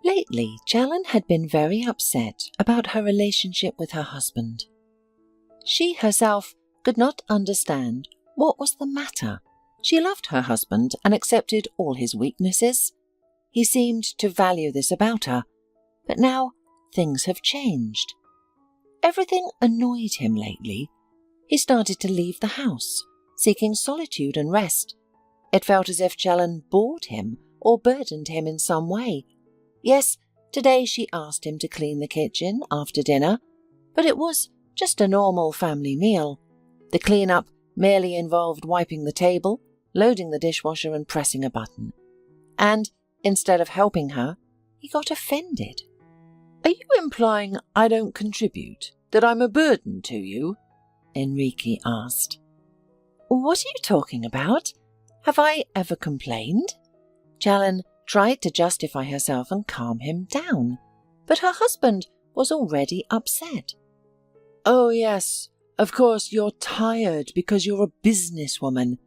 Lately, Challen had been very upset about her relationship with her husband. She herself could not understand what was the matter. She loved her husband and accepted all his weaknesses. He seemed to value this about her, but now things have changed. Everything annoyed him lately. He started to leave the house, seeking solitude and rest. It felt as if Challen bored him or burdened him in some way. Yes, today she asked him to clean the kitchen after dinner, but it was just a normal family meal. The clean-up merely involved wiping the table, loading the dishwasher and pressing a button. And instead of helping her, he got offended. "Are you implying I don't contribute, that I'm a burden to you?" Enrique asked. "What are you talking about? Have I ever complained?" Challen tried to justify herself and calm him down, but her husband was already upset. "Oh yes, of course you're tired because you're a businesswoman.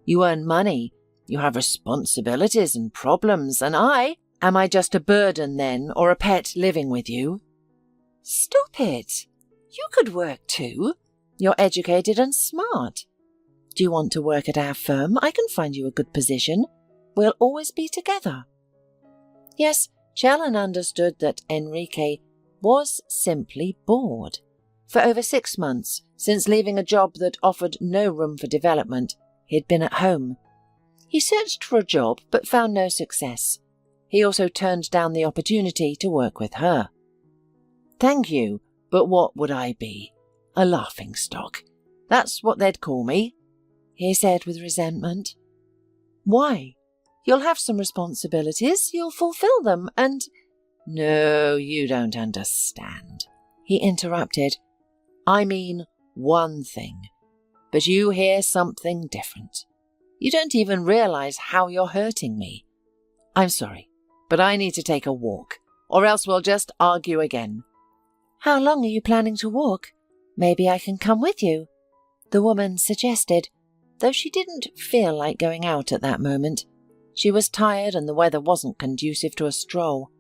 You earn money, you have responsibilities and problems, and am I just a burden then, or a pet living with you?" "Stop it! You could work too. You're educated and smart. Do you want to work at our firm? I can find you a good position. We'll always be together." Yes, Challen understood that Enrique was simply bored. For over 6 months, since leaving a job that offered no room for development, he'd been at home. He searched for a job but found no success. He also turned down the opportunity to work with her. "Thank you, but what would I be? A laughingstock. That's what they'd call me," he said with resentment. "Why? You'll have some responsibilities, you'll fulfill them, and—" "No, you don't understand," he interrupted. "I mean one thing, but you hear something different. You don't even realize how you're hurting me. I'm sorry, but I need to take a walk, or else we'll just argue again." "How long are you planning to walk? Maybe I can come with you," the woman suggested, though she didn't feel like going out at that moment. She was tired and the weather wasn't conducive to a stroll.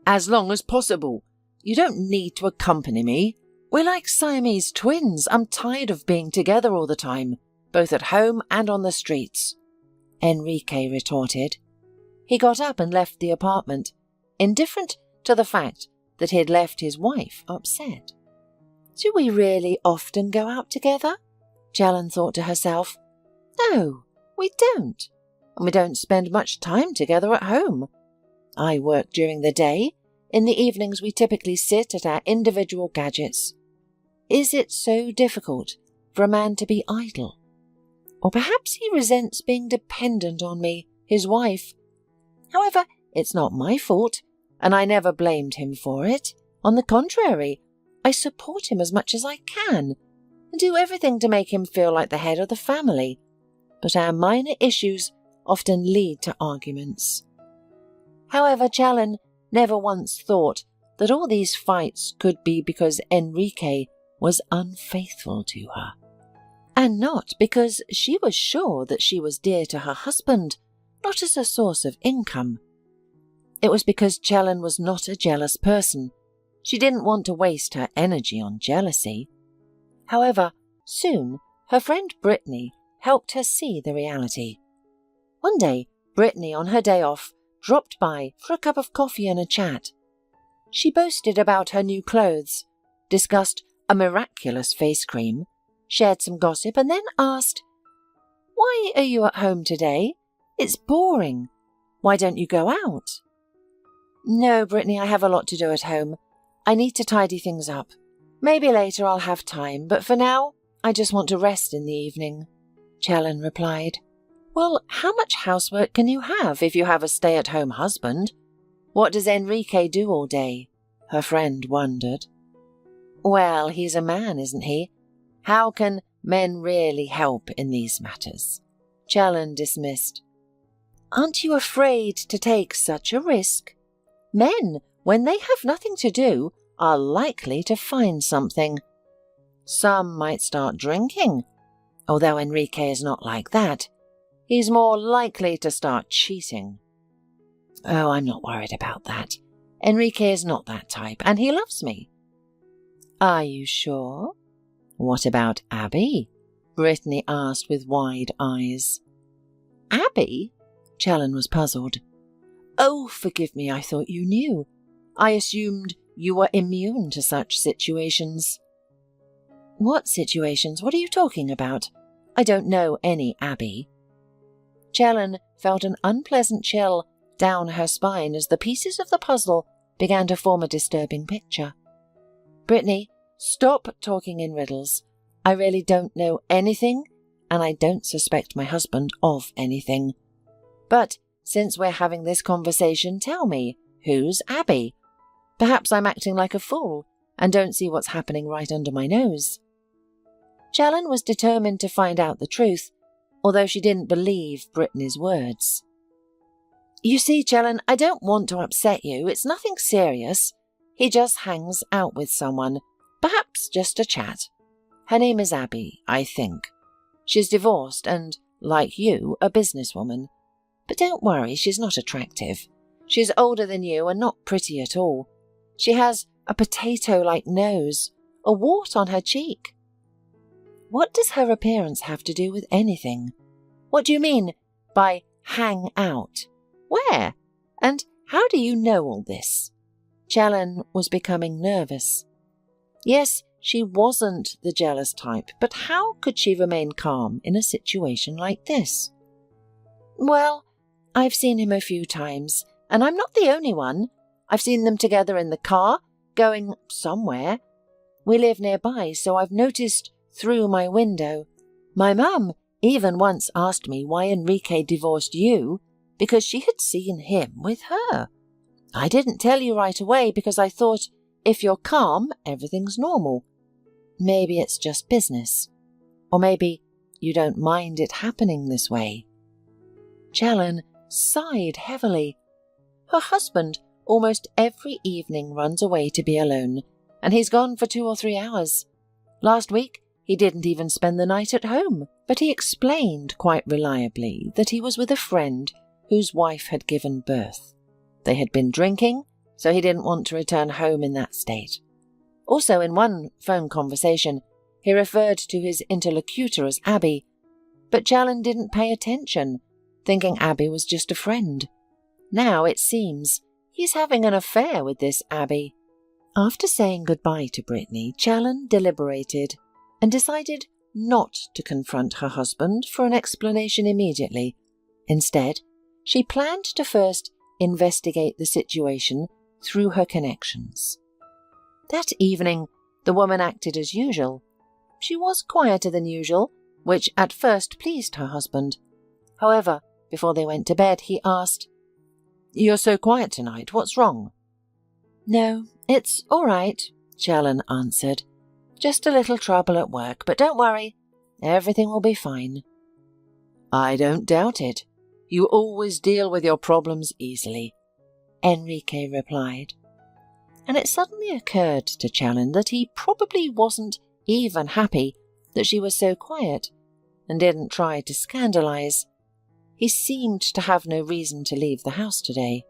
"As long as possible. You don't need to accompany me. We're like Siamese twins. I'm tired of being together all the time, both at home and on the streets," Enrique retorted. He got up and left the apartment, indifferent to the fact that he had left his wife upset. "Do we really often go out together?" Challen thought to herself. "No, we don't. And we don't spend much time together at home. I work during the day. In the evenings we typically sit at our individual gadgets. Is it so difficult for a man to be idle? Or perhaps he resents being dependent on me, his wife. However, it's not my fault, and I never blamed him for it. On the contrary, I support him as much as I can, and do everything to make him feel like the head of the family. But our minor issues often lead to arguments." However, Challen never once thought that all these fights could be because Enrique was unfaithful to her, and not because she was sure that she was dear to her husband, not as a source of income. It was because Challen was not a jealous person. She didn't want to waste her energy on jealousy. However, soon her friend Brittany helped her see the reality. One day, Brittany, on her day off, dropped by for a cup of coffee and a chat. She boasted about her new clothes, discussed a miraculous face cream, shared some gossip, and then asked, "Why are you at home today? It's boring. Why don't you go out?" "No, Brittany, I have a lot to do at home. I need to tidy things up. Maybe later I'll have time, but for now, I just want to rest in the evening," Challen replied. "Well, how much housework can you have if you have a stay-at-home husband? What does Enrique do all day?" her friend wondered. "Well, he's a man, isn't he? How can men really help in these matters?" Challen dismissed. "Aren't you afraid to take such a risk? Men, when they have nothing to do, are likely to find something. Some might start drinking, although Enrique is not like that. He's more likely to start cheating." Oh, I'm not worried about that. Enrique is not that type, and he loves me. Are you sure? What about Abby? Brittany asked with wide eyes. Abby? Challen was puzzled. Oh, forgive me, I thought you knew. I assumed you were immune to such situations. What situations? What are you talking about? I don't know any Abby. Challen felt an unpleasant chill down her spine as the pieces of the puzzle began to form a disturbing picture. Brittany, stop talking in riddles. I really don't know anything, and I don't suspect my husband of anything. But since we're having this conversation, tell me, who's Abby? Perhaps I'm acting like a fool and don't see what's happening right under my nose. Challen was determined to find out the truth, although she didn't believe Brittany's words. You see, Challen, I don't want to upset you. It's nothing serious. He just hangs out with someone, perhaps just a chat. Her name is Abby, I think. She's divorced and, like you, a businesswoman. But don't worry, she's not attractive. She's older than you and not pretty at all. She has a potato-like nose, a wart on her cheek. What does her appearance have to do with anything? What do you mean by hang out? Where? And how do you know all this? Challen was becoming nervous. Yes, she wasn't the jealous type, but how could she remain calm in a situation like this? Well, I've seen him a few times, and I'm not the only one. I've seen them together in the car, going somewhere. We live nearby, so I've noticed through my window. My mum even once asked me why Enrique divorced you, because she had seen him with her. I didn't tell you right away because I thought, if you're calm, everything's normal. Maybe it's just business. Or maybe you don't mind it happening this way. Challen sighed heavily. Her husband almost every evening runs away to be alone, and he's gone for 2 or 3 hours. Last week, he didn't even spend the night at home, but he explained quite reliably that he was with a friend whose wife had given birth. They had been drinking, so he didn't want to return home in that state. Also, in one phone conversation, he referred to his interlocutor as Abby, but Challen didn't pay attention, thinking Abby was just a friend. Now, it seems, he's having an affair with this Abby. After saying goodbye to Brittany, Challen deliberated and decided not to confront her husband for an explanation immediately. Instead, she planned to first investigate the situation through her connections. That evening, the woman acted as usual. She was quieter than usual, which at first pleased her husband. However, before they went to bed, he asked, "You're so quiet tonight. What's wrong?" "No, it's all right," Challen answered. "Just a little trouble at work, but don't worry. Everything will be fine." "I don't doubt it. You always deal with your problems easily," Enrique replied. And it suddenly occurred to Challen that he probably wasn't even happy that she was so quiet and didn't try to scandalize. He seemed to have no reason to leave the house today.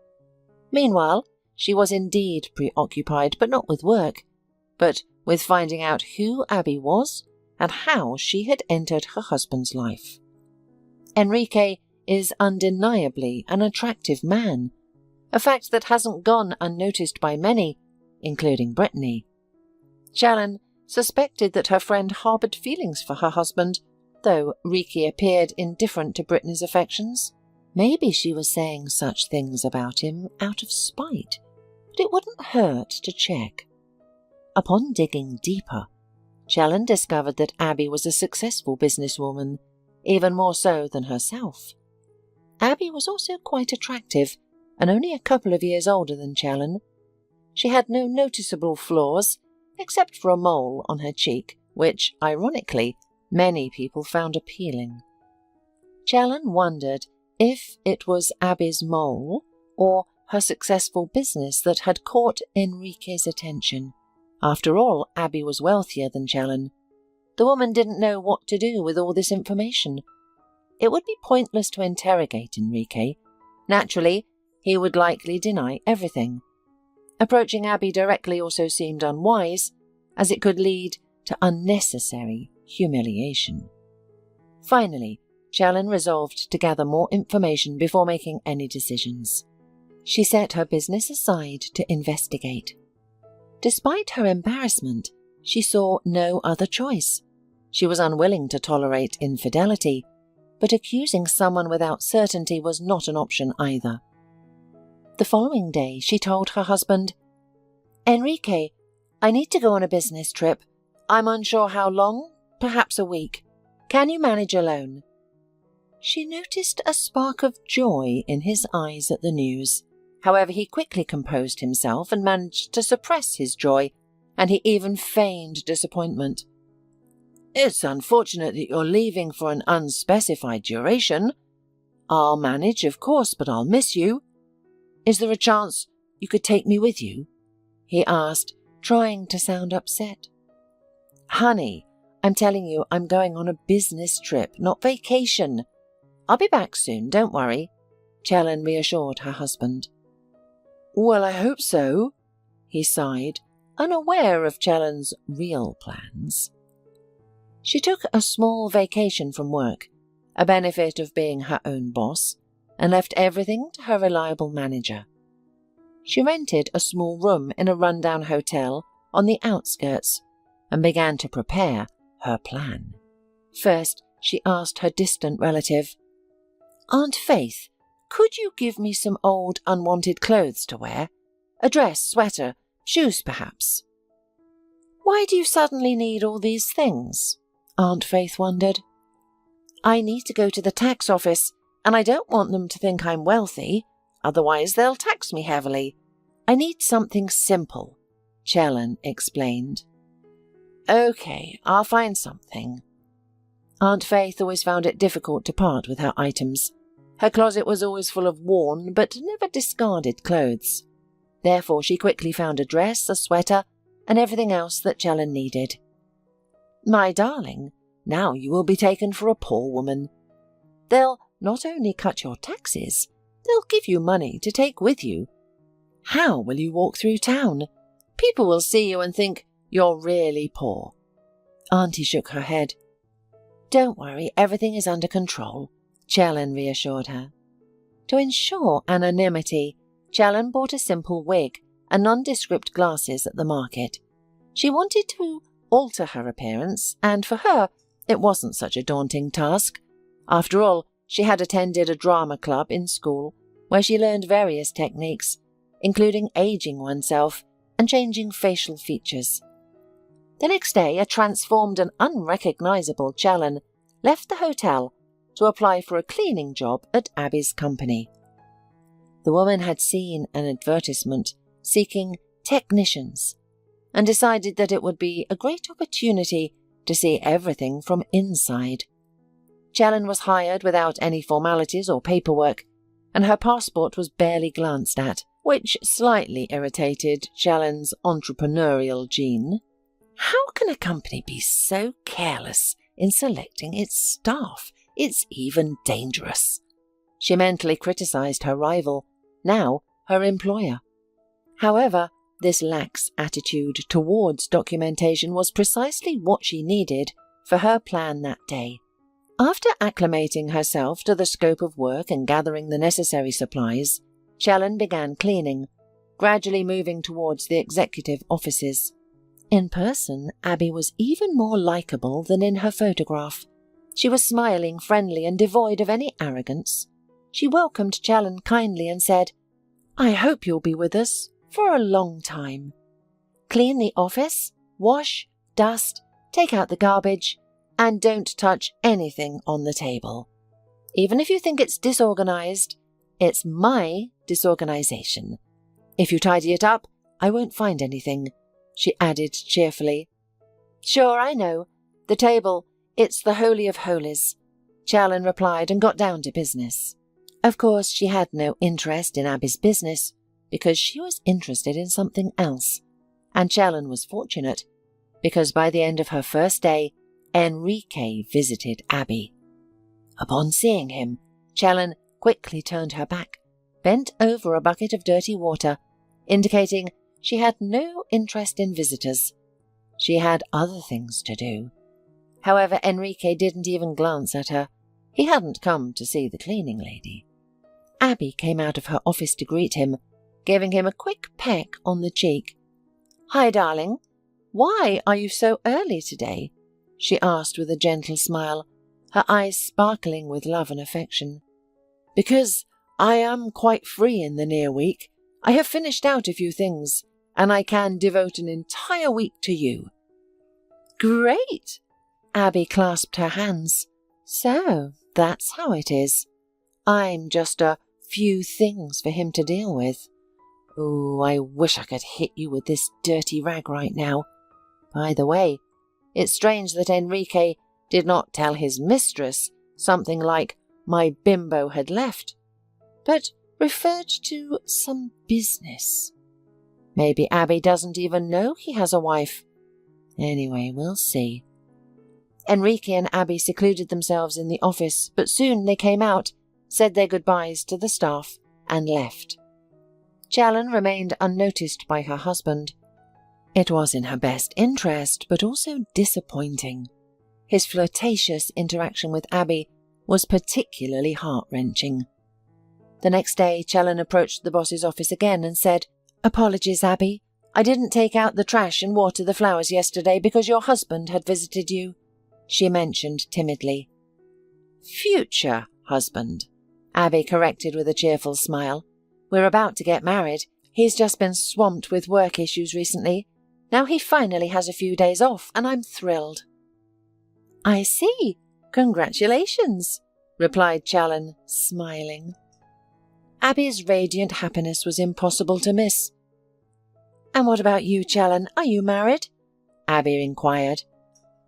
Meanwhile, she was indeed preoccupied, but not with work, but with finding out who Abby was and how she had entered her husband's life. Enrique is undeniably an attractive man, a fact that hasn't gone unnoticed by many, including Brittany. Challen suspected that her friend harboured feelings for her husband, though Riki appeared indifferent to Brittany's affections. Maybe she was saying such things about him out of spite, but it wouldn't hurt to check. Upon digging deeper, Challen discovered that Abby was a successful businesswoman, even more so than herself. Abby was also quite attractive, and only a couple of years older than Challen. She had no noticeable flaws, except for a mole on her cheek, which, ironically, many people found appealing. Challen wondered if it was Abby's mole or her successful business that had caught Enrique's attention. After all, Abby was wealthier than Challen. The woman didn't know what to do with all this information. It would be pointless to interrogate Enrique. Naturally, he would likely deny everything. Approaching Abby directly also seemed unwise, as it could lead to unnecessary humiliation. Finally, Challen resolved to gather more information before making any decisions. She set her business aside to investigate. Despite her embarrassment, she saw no other choice. She was unwilling to tolerate infidelity, but accusing someone without certainty was not an option either. The following day, she told her husband, "Enrique, I need to go on a business trip. I'm unsure how long, perhaps a week. Can you manage alone?" She noticed a spark of joy in his eyes at the news. However, he quickly composed himself and managed to suppress his joy, and he even feigned disappointment. "It's unfortunate that you're leaving for an unspecified duration. I'll manage, of course, but I'll miss you. Is there a chance you could take me with you?" he asked, trying to sound upset. "Honey, I'm telling you, I'm going on a business trip, not vacation. I'll be back soon, don't worry," Challen reassured her husband. "Well, I hope so," he sighed, unaware of Challen's real plans. She took a small vacation from work, a benefit of being her own boss, and left everything to her reliable manager. She rented a small room in a rundown hotel on the outskirts and began to prepare her plan. First, she asked her distant relative, "Aunt Faith, could you give me some old unwanted clothes to wear? A dress, sweater, shoes perhaps?" "Why do you suddenly need all these things?" Aunt Faith wondered. "I need to go to the tax office, and I don't want them to think I'm wealthy, otherwise they'll tax me heavily. I need something simple," Challen explained. "Okay, I'll find something." Aunt Faith always found it difficult to part with her items. Her closet was always full of worn but never discarded clothes. Therefore, she quickly found a dress, a sweater, and everything else that Challen needed. "My darling, now you will be taken for a poor woman. They'll not only cut your taxes, they'll give you money to take with you. How will you walk through town? People will see you and think you're really poor." Auntie shook her head. "Don't worry, everything is under control," Challen reassured her. To ensure anonymity, Challen bought a simple wig and nondescript glasses at the market. She wanted to alter her appearance, and for her, it wasn't such a daunting task. After all, she had attended a drama club in school where she learned various techniques, including aging oneself and changing facial features. The next day, a transformed and unrecognizable Challen left the hotel to apply for a cleaning job at Abby's company. The woman had seen an advertisement seeking technicians and decided that it would be a great opportunity to see everything from inside. Challen was hired without any formalities or paperwork, and her passport was barely glanced at, which slightly irritated Challen's entrepreneurial gene. How can a company be so careless in selecting its staff? It's even dangerous. She mentally criticized her rival, now her employer. However, this lax attitude towards documentation was precisely what she needed for her plan that day. After acclimating herself to the scope of work and gathering the necessary supplies, Challen began cleaning, gradually moving towards the executive offices. In person, Abby was even more likable than in her photograph. She was smiling, friendly, and devoid of any arrogance. She welcomed Challen kindly and said, "I hope you'll be with us for a long time. Clean the office, wash, dust, take out the garbage, and don't touch anything on the table. Even if you think it's disorganized, it's my disorganization. If you tidy it up, I won't find anything," she added cheerfully. "Sure, I know. The table, it's the Holy of Holies," Challen replied and got down to business. Of course, she had no interest in Abby's business because she was interested in something else. And Challen was fortunate because by the end of her first day, Enrique visited Abby. Upon seeing him, Challen quickly turned her back, bent over a bucket of dirty water, indicating she had no interest in visitors. She had other things to do. However, Enrique didn't even glance at her. He hadn't come to see the cleaning lady. Abby came out of her office to greet him, giving him a quick peck on the cheek. "Hi, darling. Why are you so early today?" she asked with a gentle smile, her eyes sparkling with love and affection. "Because I am quite free in the near week. I have finished out a few things, and I can devote an entire week to you." "Great!" Abby clasped her hands. "So, that's how it is. I'm just a few things for him to deal with. Oh, I wish I could hit you with this dirty rag right now. By the way, it's strange that Enrique did not tell his mistress something like my bimbo had left, but referred to some business. Maybe Abby doesn't even know he has a wife. Anyway, we'll see." Enrique and Abby secluded themselves in the office, but soon they came out, said their goodbyes to the staff, and left. Challen remained unnoticed by her husband. It was in her best interest, but also disappointing. His flirtatious interaction with Abby was particularly heart-wrenching. The next day, Challen approached the boss's office again and said, "Apologies, Abby. I didn't take out the trash and water the flowers yesterday because your husband had visited you," she mentioned timidly. "Future husband," Abby corrected with a cheerful smile. "We're about to get married. He's just been swamped with work issues recently. Now he finally has a few days off, and I'm thrilled." "I see. Congratulations," replied Challen, smiling. Abby's radiant happiness was impossible to miss. "And what about you, Challen? Are you married?" Abby inquired.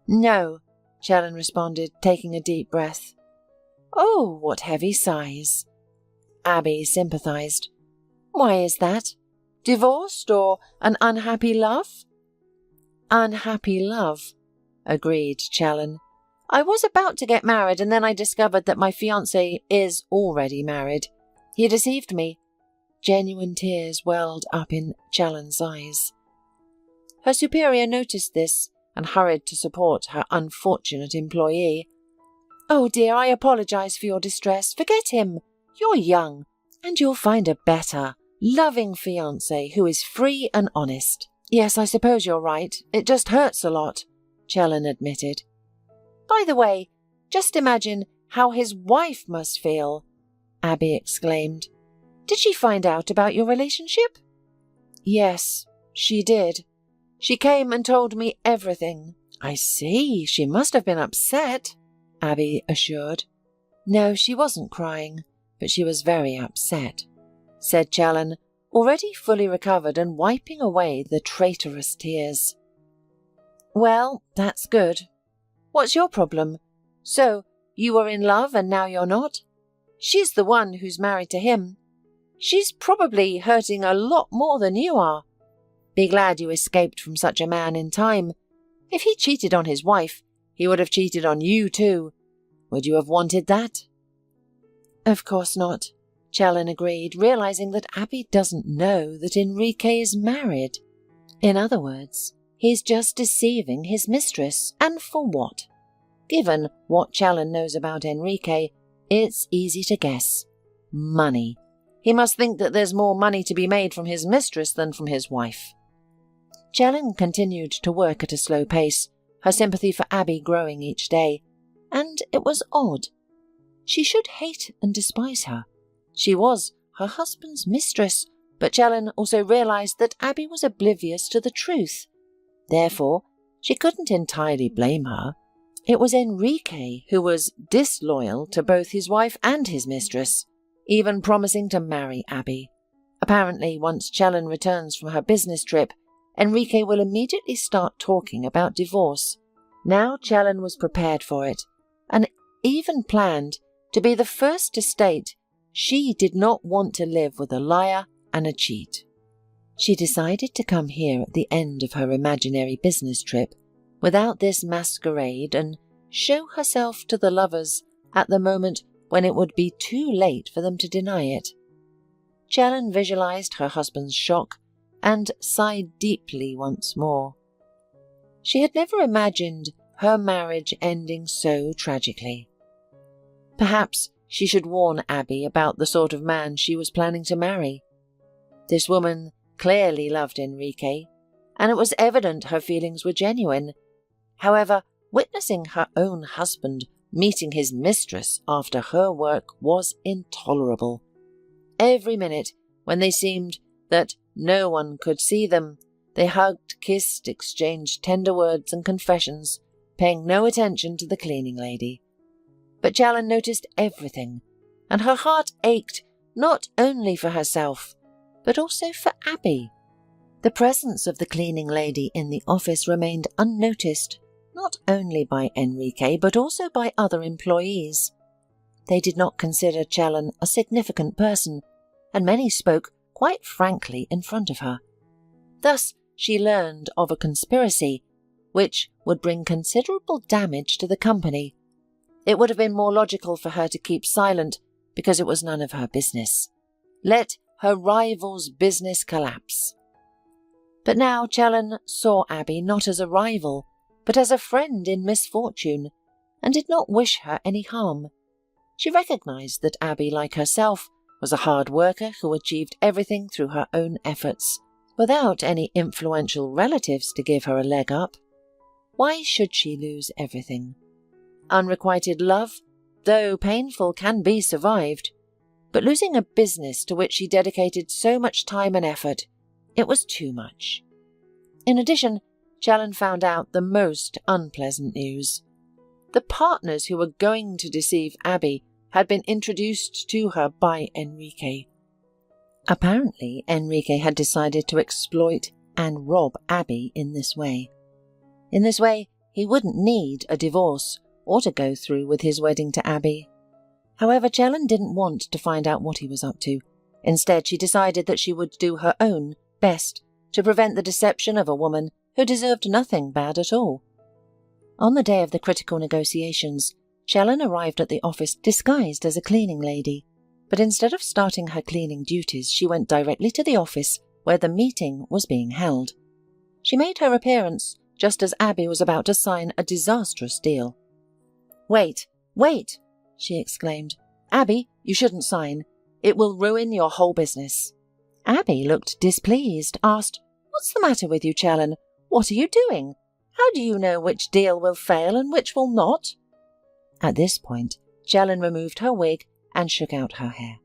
"No," Challen responded, taking a deep breath. "Oh, what heavy sighs." Abby sympathized. "Why is that? Divorced or an unhappy love?" "Unhappy love," agreed Challen. "I was about to get married, and then I discovered that my fiancé is already married. He deceived me." Genuine tears welled up in Challen's eyes. Her superior noticed this and hurried to support her unfortunate employee. "Oh dear, I apologize for your distress. Forget him. You're young, and you'll find a better, loving fiancé who is free and honest." "Yes, I suppose you're right. It just hurts a lot," Challen admitted. "By the way, just imagine how his wife must feel," Abby exclaimed. "Did she find out about your relationship?" "Yes, she did. She came and told me everything." "I see. She must have been upset," Abby assured. "No, she wasn't crying, but she was very upset," said Challen, already fully recovered and wiping away the traitorous tears. "Well, that's good. What's your problem? So, you were in love and now you're not? She's the one who's married to him. She's probably hurting a lot more than you are. Be glad you escaped from such a man in time. If he cheated on his wife, he would have cheated on you too. Would you have wanted that?" "Of course not," Challen agreed, realizing that Abby doesn't know that Enrique is married. In other words, he's just deceiving his mistress, and for what? Given what Challen knows about Enrique, it's easy to guess. Money. He must think that there's more money to be made from his mistress than from his wife. Challen continued to work at a slow pace, her sympathy for Abby growing each day, and it was odd. She should hate and despise her. She was her husband's mistress, but Challen also realized that Abby was oblivious to the truth. Therefore, she couldn't entirely blame her. It was Enrique who was disloyal to both his wife and his mistress, even promising to marry Abby. Apparently, once Challen returns from her business trip, Enrique will immediately start talking about divorce. Now Challen was prepared for it, and even planned to be the first to state she did not want to live with a liar and a cheat. She decided to come here at the end of her imaginary business trip without this masquerade and show herself to the lovers at the moment when it would be too late for them to deny it. Chellan visualized her husband's shock and sighed deeply once more. She had never imagined her marriage ending so tragically. Perhaps she should warn Abby about the sort of man she was planning to marry. This woman clearly loved Enrique, and it was evident her feelings were genuine. However, witnessing her own husband meeting his mistress after her work was intolerable. Every minute, when they seemed that no one could see them, they hugged, kissed, exchanged tender words and confessions, paying no attention to the cleaning lady. But Chellan noticed everything, and her heart ached not only for herself, but also for Abby. The presence of the cleaning lady in the office remained unnoticed, not only by Enrique, but also by other employees. They did not consider Chellan a significant person, and many spoke quite frankly in front of her. Thus, she learned of a conspiracy which would bring considerable damage to the company. It would have been more logical for her to keep silent, because it was none of her business. Let her rival's business collapse. But now Chellan saw Abby not as a rival, but as a friend in misfortune, and did not wish her any harm. She recognized that Abby, like herself, was a hard worker who achieved everything through her own efforts, without any influential relatives to give her a leg up. Why should she lose everything? Unrequited love, though painful, can be survived, but losing a business to which she dedicated so much time and effort, it was too much. In addition, Chellan found out the most unpleasant news. The partners who were going to deceive Abby had been introduced to her by Enrique. Apparently, Enrique had decided to exploit and rob Abby in this way. In this way, he wouldn't need a divorce or to go through with his wedding to Abby. However, Chellan didn't want to find out what he was up to. Instead, she decided that she would do her own best to prevent the deception of a woman who deserved nothing bad at all. On the day of the critical negotiations, Chellan arrived at the office disguised as a cleaning lady, but instead of starting her cleaning duties, she went directly to the office where the meeting was being held. She made her appearance just as Abby was about to sign a disastrous deal. "Wait, wait!" she exclaimed. "Abby, you shouldn't sign. It will ruin your whole business." Abby looked displeased, asked, "What's the matter with you, Chellan? What are you doing? How do you know which deal will fail and which will not?" At this point, Chellan removed her wig and shook out her hair.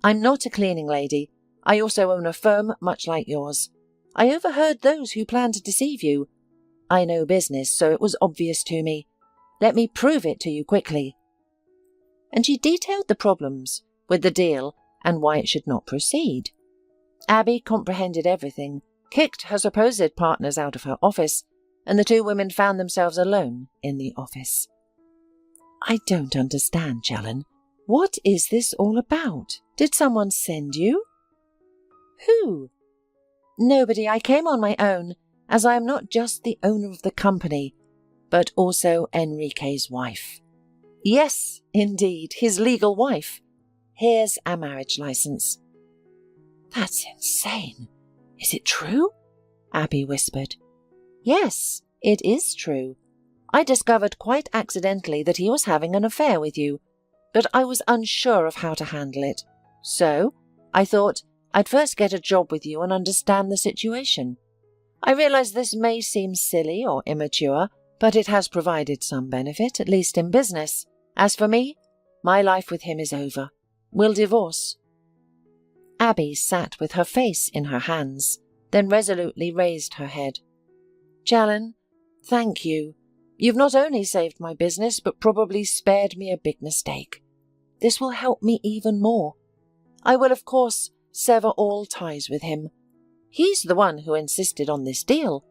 "I'm not a cleaning lady. I also own a firm much like yours. I overheard those who planned to deceive you. I know business, so it was obvious to me. Let me prove it to you quickly." And she detailed the problems with the deal and why it should not proceed. Abby comprehended everything, kicked her supposed partners out of her office, and the two women found themselves alone in the office. "I don't understand, Chellan. What is this all about? Did someone send you?" "Who?" "Nobody. I came on my own, as I am not just the owner of the company, but also Enrique's wife." "Yes, indeed, his legal wife. Here's a marriage license." "That's insane. Is it true?" Abby whispered. "Yes, it is true. I discovered quite accidentally that he was having an affair with you, but I was unsure of how to handle it. So, I thought I'd first get a job with you and understand the situation. I realize this may seem silly or immature, but it has provided some benefit, at least in business. As for me, my life with him is over. We'll divorce." Abby sat with her face in her hands, then resolutely raised her head. "Chellan, thank you. You've not only saved my business, but probably spared me a big mistake. This will help me even more. I will, of course, sever all ties with him. He's the one who insisted on this deal,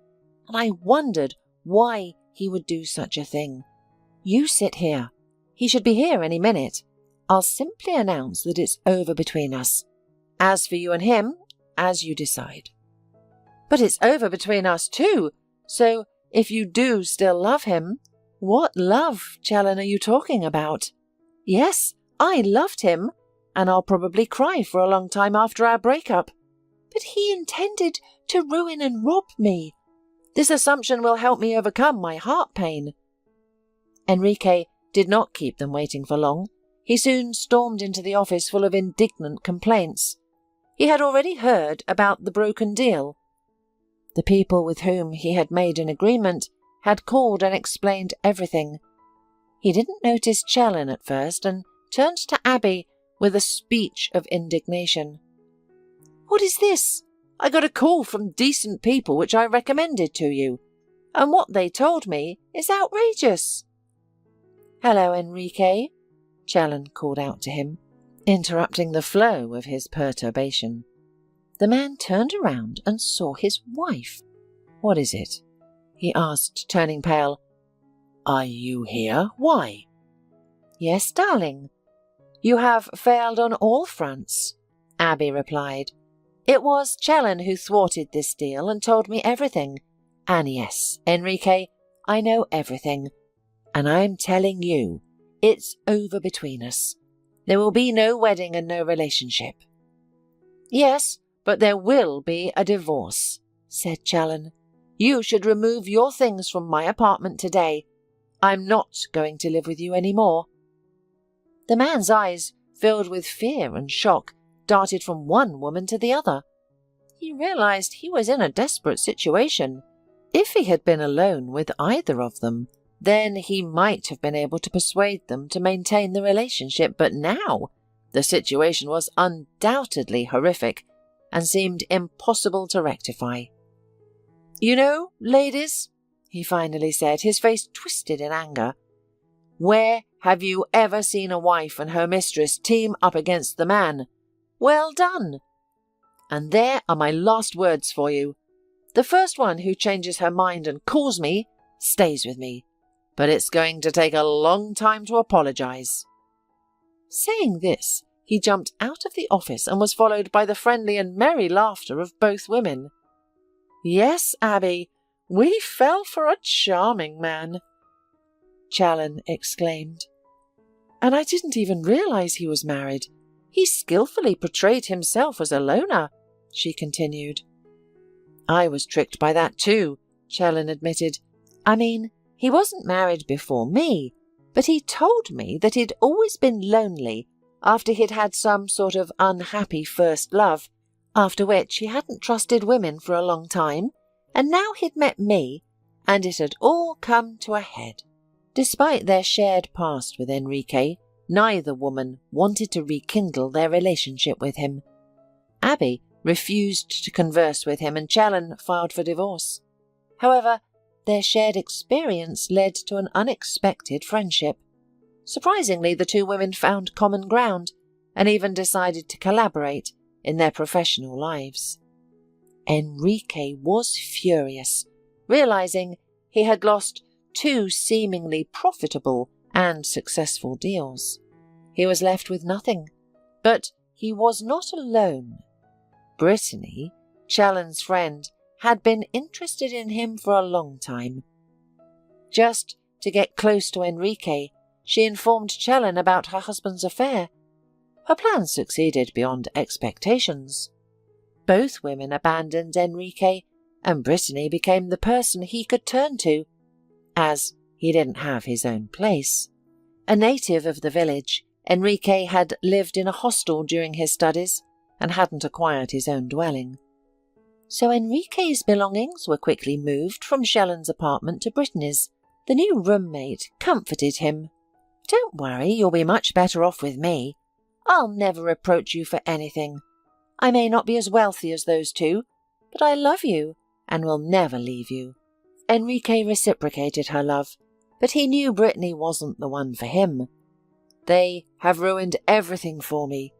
and I wondered why he would do such a thing. You sit here. He should be here any minute. I'll simply announce that it's over between us. As for you and him, as you decide." "But it's over between us too, so if you do still love him—" "What love, Chellan, are you talking about?" "Yes, I loved him. and I'll probably cry for a long time after our breakup. But he intended to ruin and rob me. This assumption will help me overcome my heart pain." Enrique did not keep them waiting for long. He soon stormed into the office full of indignant complaints. He had already heard about the broken deal. The people with whom he had made an agreement had called and explained everything. He didn't notice Chelin at first and turned to Abby with a speech of indignation. "What is this? I got a call from decent people which I recommended to you, and what they told me is outrageous." "Hello, Enrique," Chelin called out to him, interrupting the flow of his perturbation. The man turned around and saw his wife. "What is it?" he asked, turning pale. "Are you here? Why?" "Yes, darling. You have failed on all fronts," Abby replied. "It was Chelin who thwarted this deal and told me everything. And yes, Enrique, I know everything. And I'm telling you, it's over between us. There will be no wedding and no relationship." "Yes, but there will be a divorce," said Chelin. "You should remove your things from my apartment today. I'm not going to live with you anymore." The man's eyes, filled with fear and shock, darted from one woman to the other. He realized he was in a desperate situation. If he had been alone with either of them, then he might have been able to persuade them to maintain the relationship, but now the situation was undoubtedly horrific and seemed impossible to rectify. "You know, ladies," he finally said, his face twisted in anger, "where have you ever seen a wife and her mistress team up against the man? Well done! And there are my last words for you. The first one who changes her mind and calls me stays with me, but it's going to take a long time to apologize." Saying this, he jumped out of the office and was followed by the friendly and merry laughter of both women. "Yes, Abby, we fell for a charming man," Chelin exclaimed. "And I didn't even realize he was married. He skillfully portrayed himself as a loner," she continued. "I was tricked by that too," Chelin admitted. "I mean, he wasn't married before me, but he told me that he'd always been lonely after he'd had some sort of unhappy first love, after which he hadn't trusted women for a long time, and now he'd met me, and it had all come to a head." Despite their shared past with Enrique, neither woman wanted to rekindle their relationship with him. Abby refused to converse with him, and Chelin filed for divorce. However, their shared experience led to an unexpected friendship. Surprisingly, the two women found common ground and even decided to collaborate in their professional lives. Enrique was furious, realizing he had lost two seemingly profitable and successful deals. He was left with nothing, but he was not alone. Brittany, Chelin's friend, had been interested in him for a long time. Just to get close to Enrique, she informed Chelin about her husband's affair. Her plan succeeded beyond expectations. Both women abandoned Enrique, and Brittany became the person he could turn to, as he didn't have his own place. A native of the village, Enrique had lived in a hostel during his studies and hadn't acquired his own dwelling. So Enrique's belongings were quickly moved from Chelin's apartment to Brittany's. The new roommate comforted him. "Don't worry, you'll be much better off with me. I'll never reproach you for anything. I may not be as wealthy as those two, but I love you and will never leave you." Enrique reciprocated her love, but he knew Brittany wasn't the one for him. "They have ruined everything for me.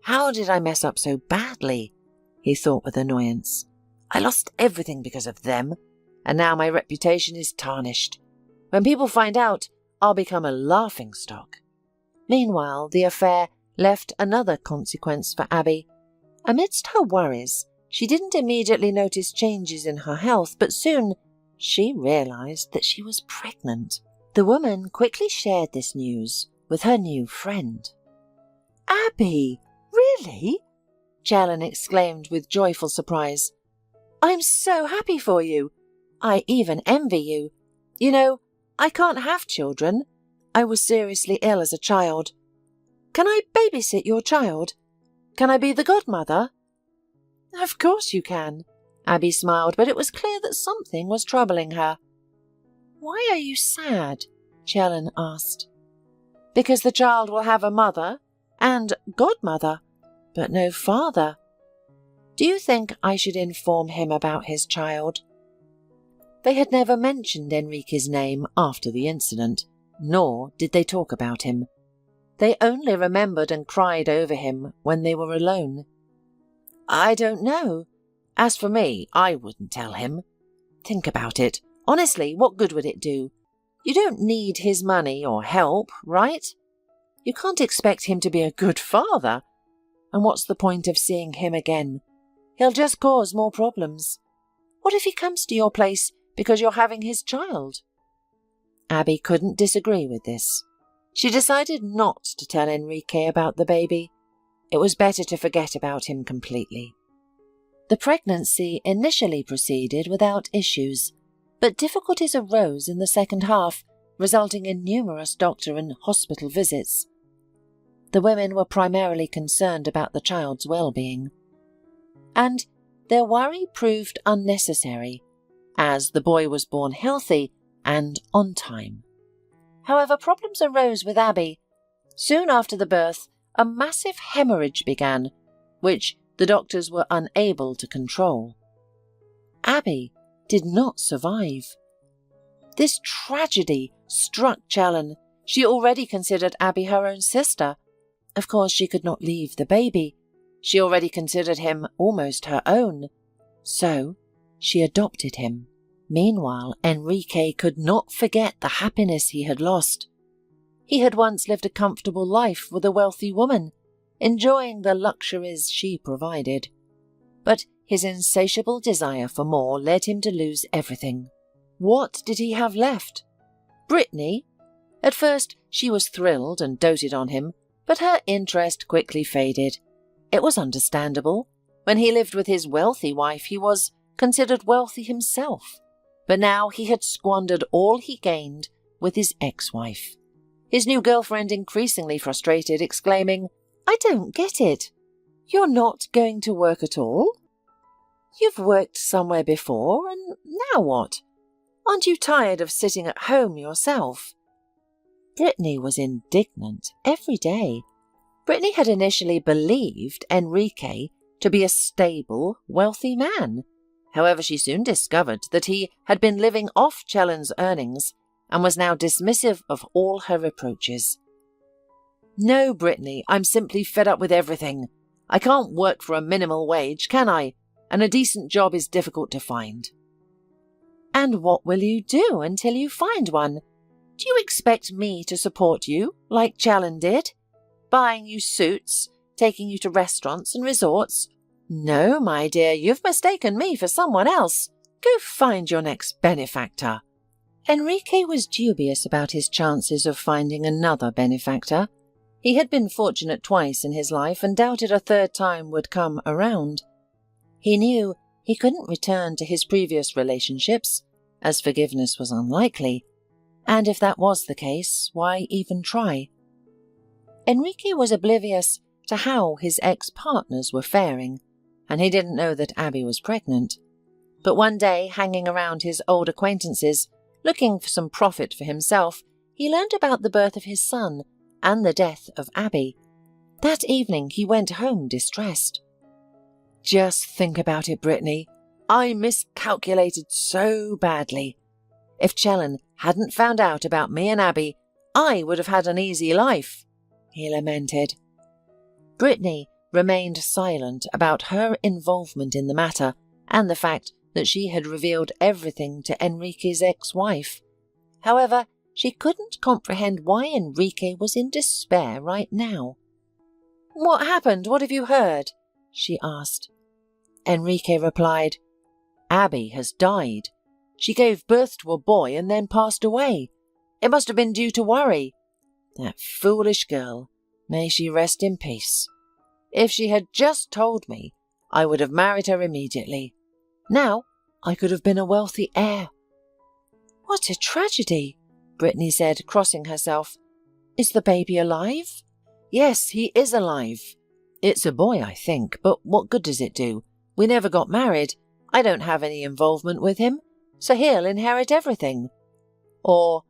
How did I mess up so badly?" he thought with annoyance. "I lost everything because of them, and now my reputation is tarnished. When people find out, I'll become a laughingstock." Meanwhile, the affair left another consequence for Abby. Amidst her worries, she didn't immediately notice changes in her health, but soon she realized that she was pregnant. The woman quickly shared this news with her new friend. Abby, really? Chellan exclaimed with joyful surprise. I'm so happy for you. I even envy you. You know, I can't have children. I was seriously ill as a child. Can I babysit your child? Can I be the godmother? Of course you can. Abby smiled, but it was clear that something was troubling her. Why are you sad? Chellan asked. Because the child will have a mother and godmother, but no father. Do you think I should inform him about his child? They had never mentioned Enrique's name after the incident, nor did they talk about him. They only remembered and cried over him when they were alone. I don't know. As for me, I wouldn't tell him. Think about it. Honestly, what good would it do? You don't need his money or help, right? You can't expect him to be a good father. And what's the point of seeing him again? He'll just cause more problems. What if he comes to your place because you're having his child? Abby couldn't disagree with this. She decided not to tell Enrique about the baby. It was better to forget about him completely. The pregnancy initially proceeded without issues, but difficulties arose in the second half, resulting in numerous doctor and hospital visits. The women were primarily concerned about the child's well-being. And their worry proved unnecessary, as the boy was born healthy and on time. However, problems arose with Abby. Soon after the birth, a massive hemorrhage began, which the doctors were unable to control. Abby did not survive. This tragedy struck Chellan. She already considered Abby her own sister. Of course, she could not leave the baby. She already considered him almost her own. So, she adopted him. Meanwhile, Enrique could not forget the happiness he had lost. He had once lived a comfortable life with a wealthy woman, enjoying the luxuries she provided. But his insatiable desire for more led him to lose everything. What did he have left? Brittany? At first, she was thrilled and doted on him, but her interest quickly faded. It was understandable. When he lived with his wealthy wife, he was considered wealthy himself. But now he had squandered all he gained with his ex-wife. His new girlfriend increasingly frustrated, exclaiming, I don't get it. You're not going to work at all? You've worked somewhere before, and now what? Aren't you tired of sitting at home yourself? Brittany was indignant every day. Brittany had initially believed Enrique to be a stable, wealthy man. However, she soon discovered that he had been living off Chellan's earnings and was now dismissive of all her reproaches. No, Brittany, I'm simply fed up with everything. I can't work for a minimal wage, can I? And a decent job is difficult to find. And what will you do until you find one? Do you expect me to support you, like Chellan did? Buying you suits, taking you to restaurants and resorts? No, my dear, you've mistaken me for someone else. Go find your next benefactor. Enrique was dubious about his chances of finding another benefactor. He had been fortunate twice in his life and doubted a third time would come around. He knew he couldn't return to his previous relationships, as forgiveness was unlikely, and if that was the case, why even try? Enrique was oblivious to how his ex-partners were faring, and he didn't know that Abby was pregnant. But one day, hanging around his old acquaintances, looking for some profit for himself, he learned about the birth of his son and the death of Abby. That evening he went home distressed. Just think about it, Brittany. I miscalculated so badly. If Chellan hadn't found out about me and Abby, I would have had an easy life, he lamented. Brittany remained silent about her involvement in the matter and the fact that she had revealed everything to Enrique's ex-wife. However, she couldn't comprehend why Enrique was in despair right now. What happened? What have you heard? She asked. Enrique replied, Abby has died. She gave birth to a boy and then passed away. It must have been due to worry. That foolish girl. May she rest in peace. If she had just told me, I would have married her immediately. Now I could have been a wealthy heir." "What a tragedy," Brittany said, crossing herself. "Is the baby alive?" "Yes, he is alive. It's a boy, I think, but what good does it do? We never got married. I don't have any involvement with him, so he'll inherit everything. Or,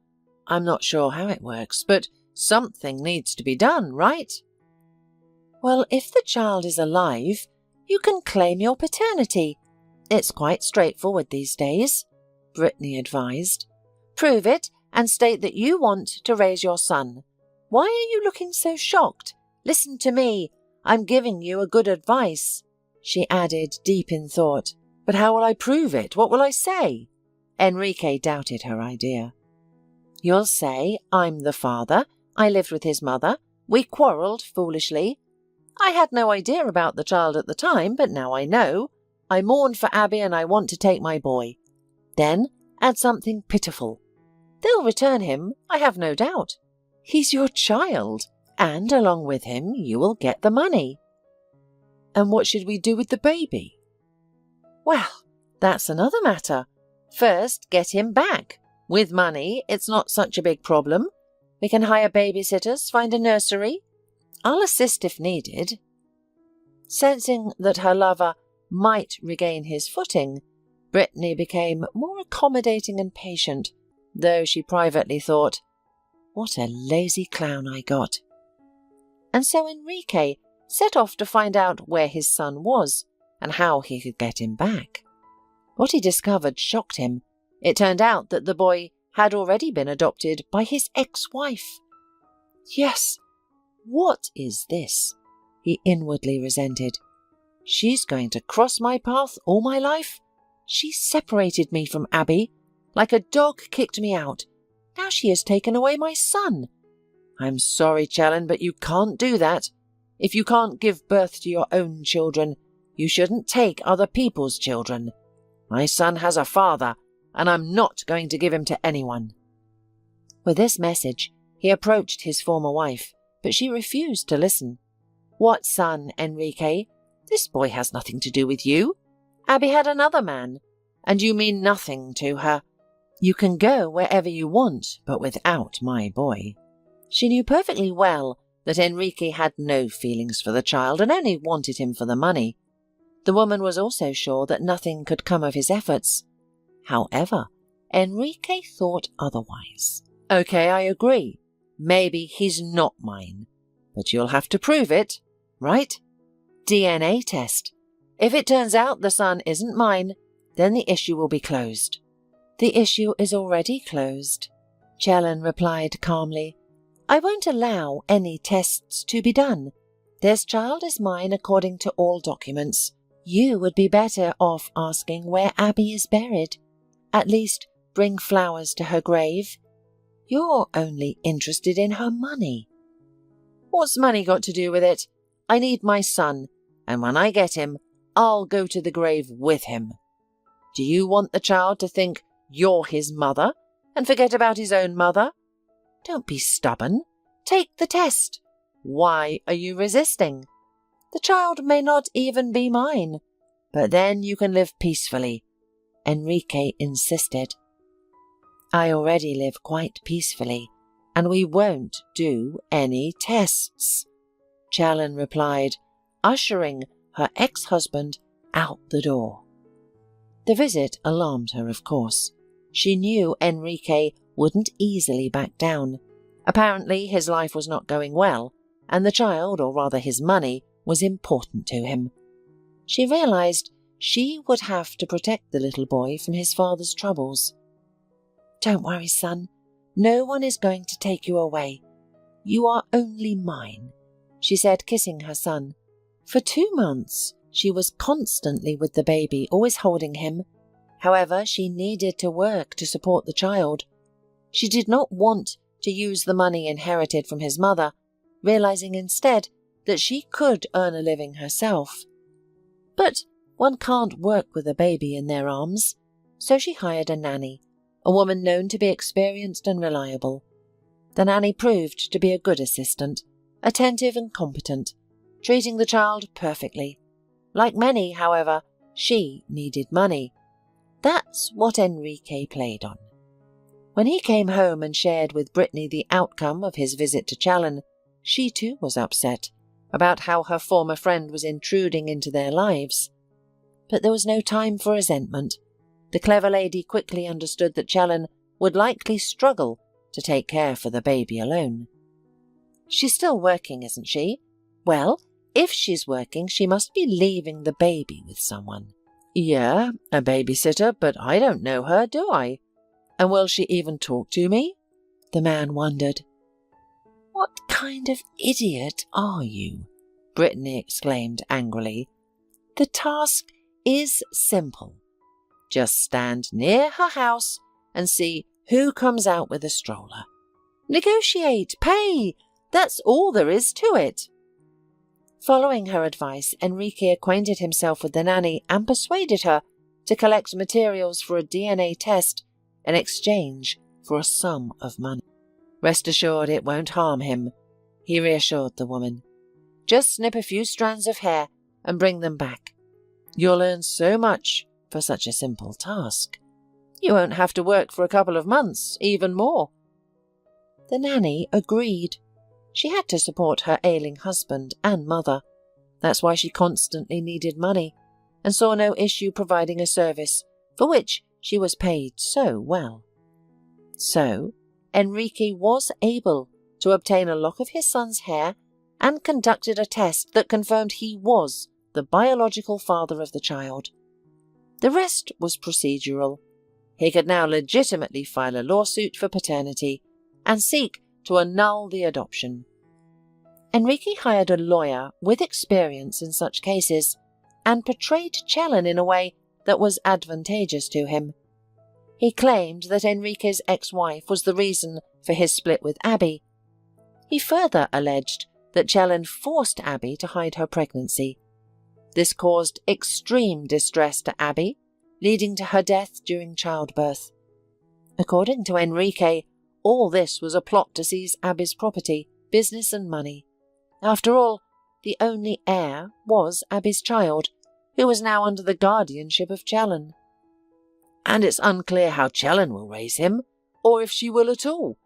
I'm not sure how it works, but something needs to be done, right?" "Well, if the child is alive, you can claim your paternity. It's quite straightforward these days," Brittany advised. "Prove it and state that you want to raise your son. Why are you looking so shocked? Listen to me. I'm giving you a good advice," she added, deep in thought. "But how will I prove it? What will I say?" Enrique doubted her idea. "You'll say, I'm the father. I lived with his mother. We quarrelled foolishly. I had no idea about the child at the time, but now I know. I mourn for Abby and I want to take my boy." Then add something pitiful. "They'll return him, I have no doubt. He's your child, and along with him you will get the money." "And what should we do with the baby?" "Well, that's another matter. First, get him back. With money, it's not such a big problem. We can hire babysitters, find a nursery. I'll assist if needed." Sensing that her lover might regain his footing, Brittany became more accommodating and patient, though she privately thought, "What a lazy clown I got." And so Enrique set off to find out where his son was and how he could get him back. What he discovered shocked him. It turned out that the boy had already been adopted by his ex-wife. "Yes, what is this?" he inwardly resented. "She's going to cross my path all my life. She separated me from Abby, like a dog kicked me out. Now she has taken away my son. I'm sorry, Chellan, but you can't do that. If you can't give birth to your own children, you shouldn't take other people's children. My son has a father, and I'm not going to give him to anyone." With this message, he approached his former wife, but she refused to listen. "What son, Enrique? This boy has nothing to do with you. Abby had another man, and you mean nothing to her. You can go wherever you want, but without my boy." She knew perfectly well that Enrique had no feelings for the child and only wanted him for the money. The woman was also sure that nothing could come of his efforts. However, Enrique thought otherwise. "Okay, I agree. Maybe he's not mine. But you'll have to prove it, right? DNA test. If it turns out the son isn't mine, then the issue will be closed." "The issue is already closed," Chellan replied calmly. "I won't allow any tests to be done. This child is mine according to all documents. You would be better off asking where Abby is buried. At least bring flowers to her grave. You're only interested in her money." "What's money got to do with it? I need my son, and when I get him, I'll go to the grave with him. Do you want the child to think you're his mother and forget about his own mother? Don't be stubborn. Take the test. Why are you resisting? The child may not even be mine, but then you can live peacefully," Enrique insisted. "I already live quite peacefully, and we won't do any tests," Chellan replied, ushering her ex-husband out the door. The visit alarmed her, of course. She knew Enrique wouldn't easily back down. Apparently his life was not going well, and the child, or rather his money, was important to him. She realized she would have to protect the little boy from his father's troubles. "Don't worry, son. No one is going to take you away. You are only mine," she said, kissing her son. For 2 months, she was constantly with the baby, always holding him. However, she needed to work to support the child. She did not want to use the money inherited from his mother, realizing instead that she could earn a living herself. But one can't work with a baby in their arms, so she hired a nanny, a woman known to be experienced and reliable. The nanny proved to be a good assistant, attentive and competent, treating the child perfectly. Like many, however, she needed money. That's what Enrique played on. When he came home and shared with Brittany the outcome of his visit to Challen, she too was upset about how her former friend was intruding into their lives. But there was no time for resentment. The clever lady quickly understood that Challen would likely struggle to take care for the baby alone. She's still working, isn't she? Well, if she's working, she must be leaving the baby with someone. Yeah, a babysitter, but I don't know her, do I? And will she even talk to me? The man wondered. What kind of idiot are you? Brittany exclaimed angrily. The task is simple. Just stand near her house and see who comes out with a stroller. Negotiate, pay, that's all there is to it. Following her advice, Enrique acquainted himself with the nanny and persuaded her to collect materials for a DNA test in exchange for a sum of money. Rest assured it won't harm him, he reassured the woman. Just snip a few strands of hair and bring them back. You'll learn so much for such a simple task. You won't have to work for a couple of months, even more. The nanny agreed. She had to support her ailing husband and mother. That's why she constantly needed money and saw no issue providing a service for which she was paid so well. So, Enrique was able to obtain a lock of his son's hair and conducted a test that confirmed he was the biological father of the child. The rest was procedural. He could now legitimately file a lawsuit for paternity and seek to annul the adoption. Enrique hired a lawyer with experience in such cases and portrayed Challen in a way that was advantageous to him. He claimed that Enrique's ex-wife was the reason for his split with Abby. He further alleged that Challen forced Abby to hide her pregnancy. This caused extreme distress to Abby, leading to her death during childbirth. According to Enrique, all this was a plot to seize Abby's property, business and money. After all, the only heir was Abby's child, who was now under the guardianship of Challen. And it's unclear how Challen will raise him, or if she will at all.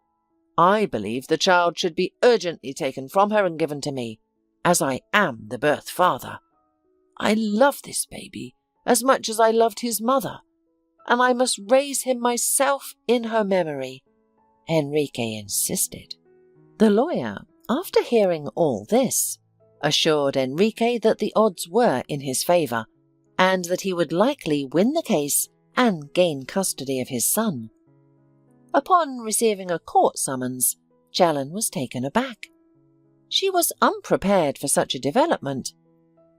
I believe the child should be urgently taken from her and given to me, as I am the birth father. I love this baby as much as I loved his mother, and I must raise him myself in her memory, Enrique insisted. The lawyer, after hearing all this, assured Enrique that the odds were in his favour, and that he would likely win the case and gain custody of his son. Upon receiving a court summons, Challen was taken aback. She was unprepared for such a development.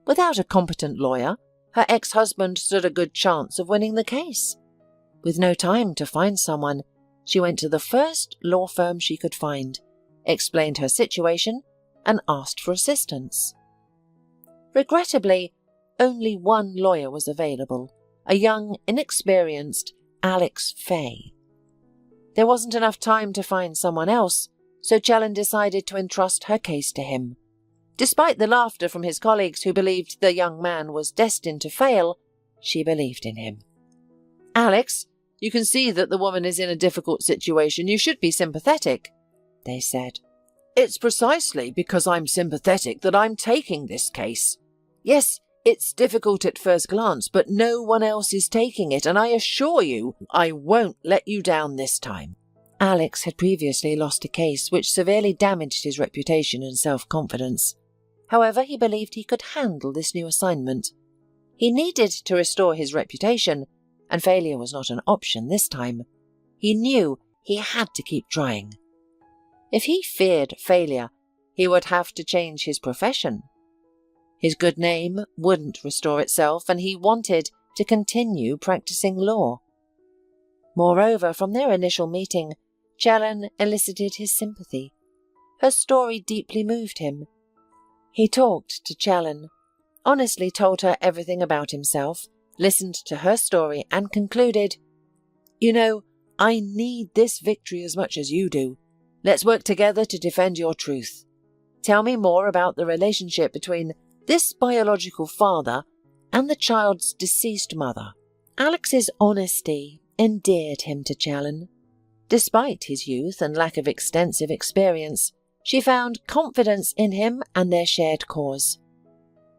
Without a competent lawyer, her ex-husband stood a good chance of winning the case. With no time to find someone, she went to the first law firm she could find, explained her situation, and asked for assistance. Regrettably, only one lawyer was available, a young, inexperienced Alex Fay. There wasn't enough time to find someone else, so Challen decided to entrust her case to him. Despite the laughter from his colleagues who believed the young man was destined to fail, she believed in him. Alex, you can see that the woman is in a difficult situation. You should be sympathetic, they said. It's precisely because I'm sympathetic that I'm taking this case. Yes, it's difficult at first glance, but no one else is taking it, and I assure you I won't let you down this time. Alex had previously lost a case which severely damaged his reputation and self-confidence. However, he believed he could handle this new assignment. He needed to restore his reputation, and failure was not an option this time. He knew he had to keep trying. If he feared failure, he would have to change his profession. His good name wouldn't restore itself, and he wanted to continue practicing law. Moreover, from their initial meeting, Challen elicited his sympathy. Her story deeply moved him. He talked to Challen, honestly told her everything about himself, listened to her story, and concluded, You know, I need this victory as much as you do. Let's work together to defend your truth. Tell me more about the relationship between this biological father and the child's deceased mother." Alex's honesty endeared him to Challen. Despite his youth and lack of extensive experience, she found confidence in him and their shared cause.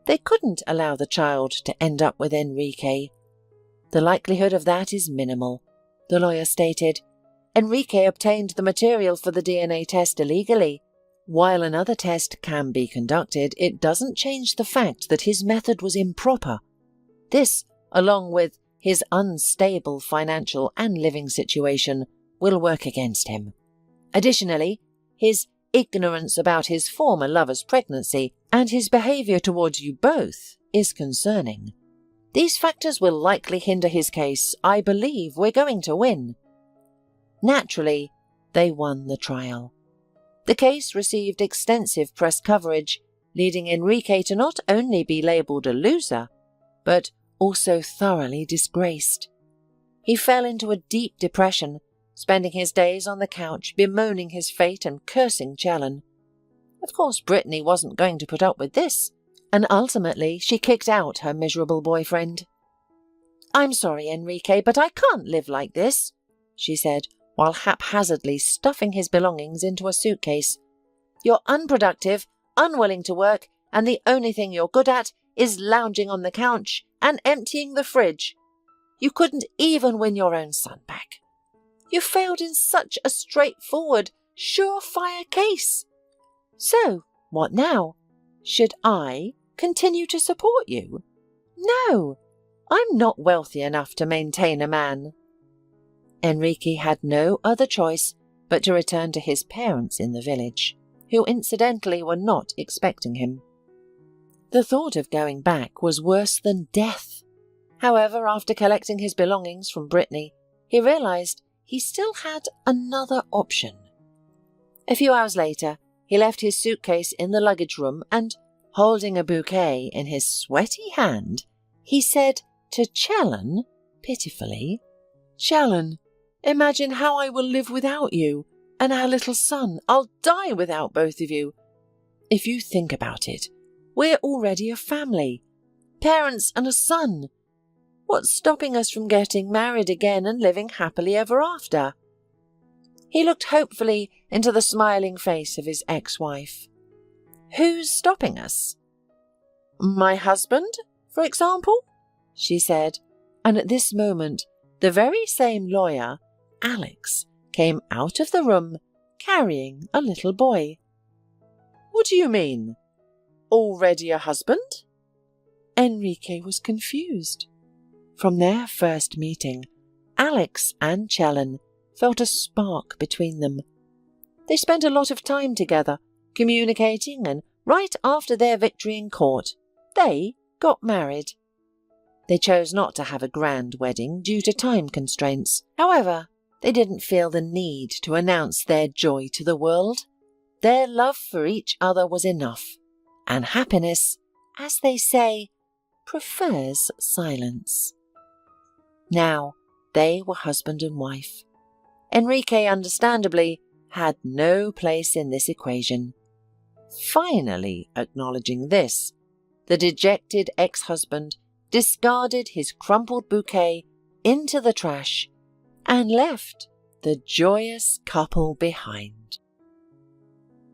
They couldn't allow the child to end up with Enrique. "The likelihood of that is minimal," the lawyer stated. "Enrique obtained the material for the DNA test illegally. While another test can be conducted, it doesn't change the fact that his method was improper. This, along with his unstable financial and living situation, will work against him. Additionally, his ignorance about his former lover's pregnancy and his behavior towards you both is concerning. These factors will likely hinder his case. I believe we're going to win." Naturally, they won the trial. The case received extensive press coverage, leading Enrique to not only be labelled a loser, but also thoroughly disgraced. He fell into a deep depression, spending his days on the couch bemoaning his fate and cursing Challen. Of course, Brittany wasn't going to put up with this, and ultimately she kicked out her miserable boyfriend. "I'm sorry, Enrique, but I can't live like this," she said, while haphazardly stuffing his belongings into a suitcase. "You're unproductive, unwilling to work, and the only thing you're good at is lounging on the couch and emptying the fridge. You couldn't even win your own son back. You failed in such a straightforward, surefire case. So, what now? Should I continue to support you? No, I'm not wealthy enough to maintain a man." Enrique had no other choice but to return to his parents in the village, who incidentally were not expecting him. The thought of going back was worse than death. However, after collecting his belongings from Brittany, he realized he still had another option. A few hours later, he left his suitcase in the luggage room and, holding a bouquet in his sweaty hand, he said to Challen, pitifully, "Challen, imagine how I will live without you and our little son. I'll die without both of you. If you think about it, we're already a family, parents and a son. What's stopping us from getting married again and living happily ever after?" He looked hopefully into the smiling face of his ex-wife. "Who's stopping us?" "My husband, for example," she said, and at this moment the very same lawyer, Alex, came out of the room carrying a little boy. "What do you mean? Already a husband?" Enrique was confused. From their first meeting, Alex and Challen felt a spark between them. They spent a lot of time together, communicating, and right after their victory in court, they got married. They chose not to have a grand wedding due to time constraints. However, they didn't feel the need to announce their joy to the world. Their love for each other was enough, and happiness, as they say, prefers silence. Now, they were husband and wife. Enrique, understandably, had no place in this equation. Finally acknowledging this, the dejected ex-husband discarded his crumpled bouquet into the trash and left the joyous couple behind.